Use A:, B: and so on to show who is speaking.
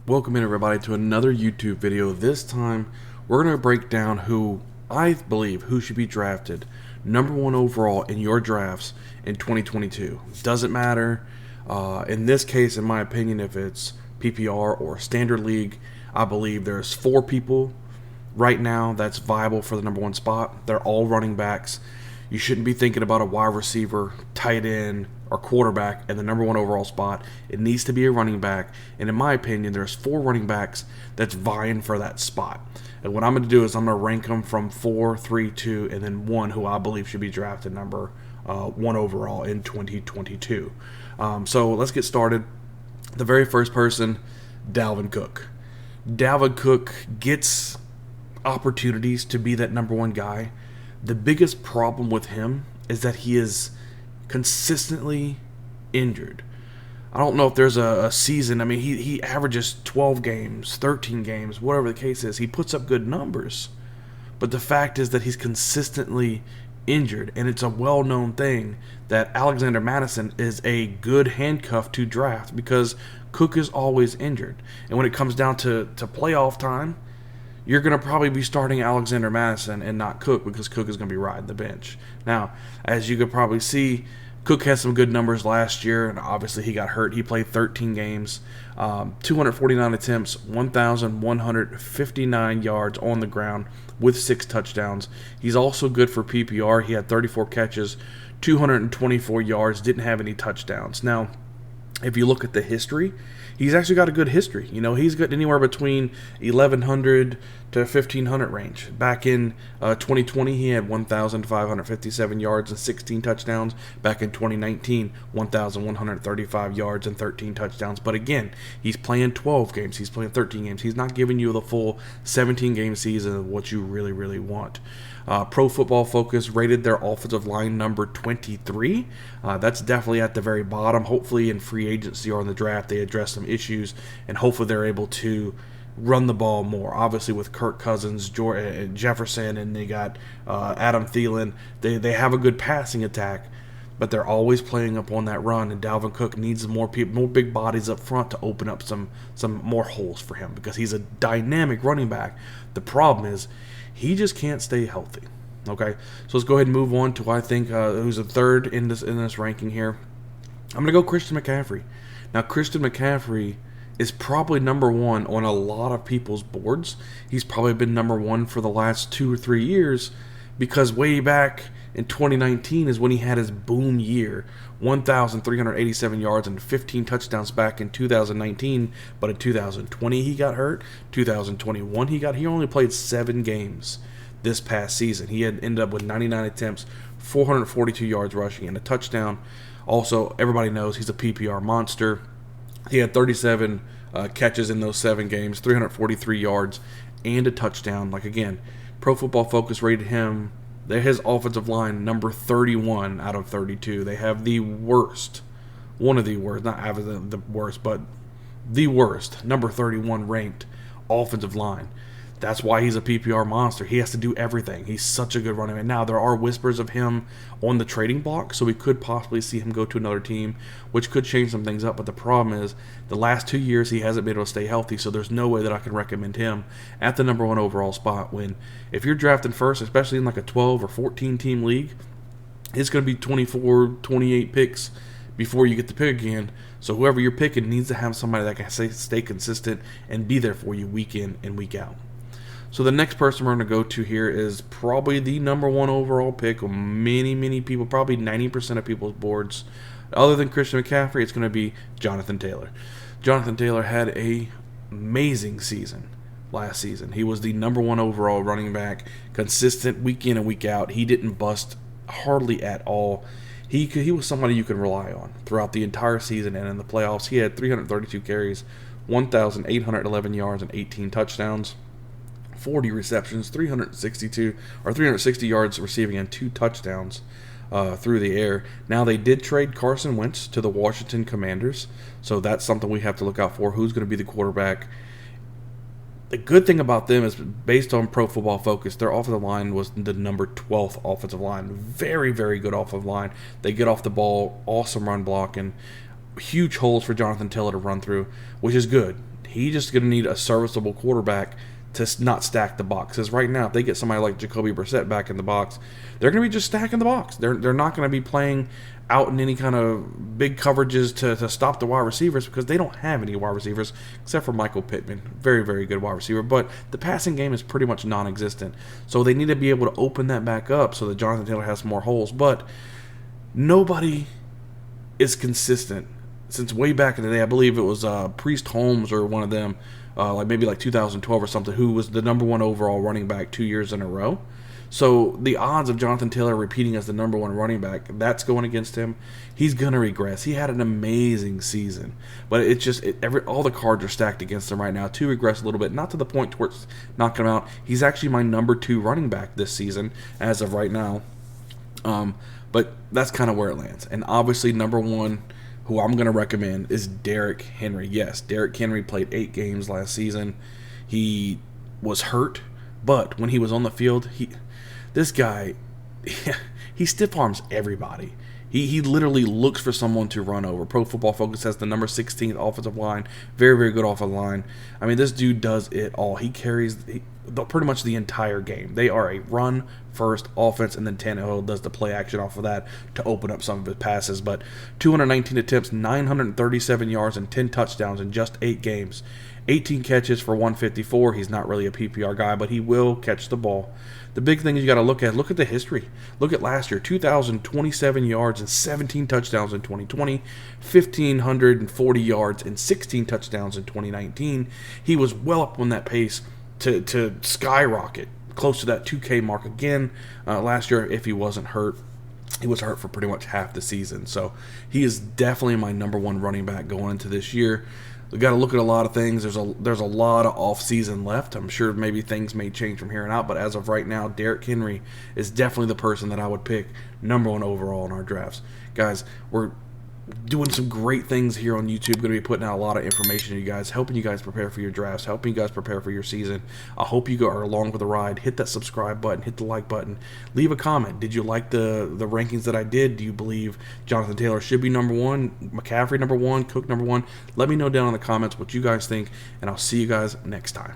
A: Welcome in everybody to another YouTube video. This time we're going to break down who I believe who should be drafted number one overall in your drafts in 2022. Doesn't matter in this case, in my opinion, if it's PPR or standard league. I believe there's 4 people right now that's viable for the number one spot. They're all running backs. You shouldn't be thinking about a wide receiver, tight end, or quarterback in the number one overall spot. It needs to be a running back. And in my opinion, there's 4 running backs that's vying for that spot. And what I'm going to do is I'm going to rank them from 4, 3, 2, and then 1 who I believe should be drafted number 1 overall in 2022. So let's get started. The very first person, Dalvin Cook. Dalvin Cook gets opportunities to be that number one guy. The biggest problem with him is that he is consistently injured. I don't know if there's a season. I mean, he averages 12 games, 13 games, whatever the case is. He puts up good numbers. But the fact is that he's consistently injured, and it's a well-known thing that Alexander Madison is a good handcuff to draft because Cook is always injured. And when it comes down to playoff time, you're going to probably be starting Alexander Madison and not Cook because Cook is going to be riding the bench. Now, as you could probably see, Cook had some good numbers last year, and obviously he got hurt. He played 13 games, 249 attempts, 1,159 yards on the ground with 6 touchdowns. He's also good for PPR. He had 34 catches, 224 yards, didn't have any touchdowns. Now, if you look at the history, he's actually got a good history. You know, he's got anywhere between 1,100 to 1,500 range. Back in 2020, he had 1,557 yards and 16 touchdowns. Back in 2019, 1,135 yards and 13 touchdowns. But again, he's playing 12 games. He's playing 13 games. He's not giving you the full 17-game season of what you really, really want. Pro Football Focus rated their offensive line number 23. That's definitely at the very bottom. Hopefully in free agency or in the draft they address some issues, and hopefully they're able to run the ball more. Obviously with Kirk Cousins, Jefferson, and they got Adam Thielen, they have a good passing attack, but they're always playing up on that run, and Dalvin Cook needs more big bodies up front to open up some more holes for him because he's a dynamic running back. The problem is he just can't stay healthy. Okay, so let's go ahead and move on to I think who's the third in this ranking here. I'm gonna go Christian McCaffrey. Now Christian McCaffrey is probably number 1 on a lot of people's boards. He's probably been number 1 for the last 2 or 3 years because way back in 2019 is when he had his boom year. 1,387 yards and 15 touchdowns back in 2019, but in 2020 he got hurt. 2021 he only played 7 games this past season. He had ended up with 99 attempts, 442 yards rushing, and a touchdown. Also, everybody knows he's a PPR monster. He had 37 catches in those 7 games, 343 yards, and a touchdown. Like again, Pro Football Focus rated him, his offensive line, number 31 out of 32. They have the worst, one of the worst, not the worst, but the worst, number 31 ranked offensive line. That's why he's a PPR monster. He has to do everything. He's such a good running back. Now, there are whispers of him on the trading block, so we could possibly see him go to another team, which could change some things up. But the problem is, the last 2 years, he hasn't been able to stay healthy, so there's no way that I can recommend him at the number 1 overall spot when, if you're drafting first, especially in like a 12 or 14 team league, it's going to be 24, 28 picks before you get to pick again. So whoever you're picking needs to have somebody that can stay consistent and be there for you week in and week out. So the next person we're going to go to here is probably the number 1 overall pick of many people, probably 90% of people's boards. Other than Christian McCaffrey, it's going to be Jonathan Taylor. Jonathan Taylor had an amazing season last season. He was the number 1 overall running back, consistent week in and week out. He didn't bust hardly at all. He was somebody you could rely on throughout the entire season, and in the playoffs, he had 332 carries, 1,811 yards, and 18 touchdowns. 40 receptions, 360 yards receiving, and 2 touchdowns through the air. Now, they did trade Carson Wentz to the Washington Commanders, so that's something we have to look out for. Who's going to be the quarterback? The good thing about them is, based on Pro Football Focus, their offensive line was the number 12th offensive line. Very, very good offensive line. They get off the ball, awesome run blocking, huge holes for Jonathan Taylor to run through, which is good. He's just going to need a serviceable quarterback to not stack the box. Because right now, if they get somebody like Jacoby Brissett back in the box, they're going to be just stacking the box. They're not going to be playing out in any kind of big coverages to stop the wide receivers, because they don't have any wide receivers except for Michael Pittman. Very, very good wide receiver. But the passing game is pretty much non-existent. So they need to be able to open that back up so that Jonathan Taylor has more holes. But nobody is consistent since way back in the day. I believe it was Priest Holmes or one of them, maybe 2012 or something, who was the number one overall running back 2 years in a row. So the odds of Jonathan Taylor repeating as the number one running back, that's going against him. He's going to regress. He had an amazing season, but it's just all the cards are stacked against him right now to regress a little bit. Not to the point to where it's knocking him out. He's actually my number 2 running back this season as of right now. But that's kind of where it lands. And obviously number 1 who I'm going to recommend is Derrick Henry. Yes, Derrick Henry played 8 games last season. He was hurt, but when he was on the field, this guy, he stiff arms everybody. He literally looks for someone to run over. Pro Football Focus has the number 16th offensive line. Very, very good offensive line. I mean, this dude does it all. He carries pretty much the entire game. They are a run-first offense, and then Tannehill does the play action off of that to open up some of his passes. But 219 attempts, 937 yards, and 10 touchdowns in just 8 games. 18 catches for 154. He's not really a PPR guy, but he will catch the ball. The big thing you got to look at the history. Look at last year, 2,027 yards and 17 touchdowns in 2020, 1,540 yards and 16 touchdowns in 2019. He was well up on that pace to skyrocket, close to that 2K mark again last year if he wasn't hurt. He was hurt for pretty much half the season. So he is definitely my number 1 running back going into this year. We've got to look at a lot of things. There's a lot of off-season left. I'm sure maybe things may change from here on out, but as of right now, Derrick Henry is definitely the person that I would pick number 1 overall in our drafts. Guys, we're doing some great things here on YouTube. Going to be putting out a lot of information to you guys, helping you guys prepare for your drafts, helping you guys prepare for your season. I hope you are along for the ride. Hit that subscribe button, hit the like button, leave a comment. Did you like the rankings that I did? Do you believe Jonathan Taylor should be number 1, McCaffrey number 1, Cook number 1? Let me know down in the comments what you guys think, and I'll see you guys next time.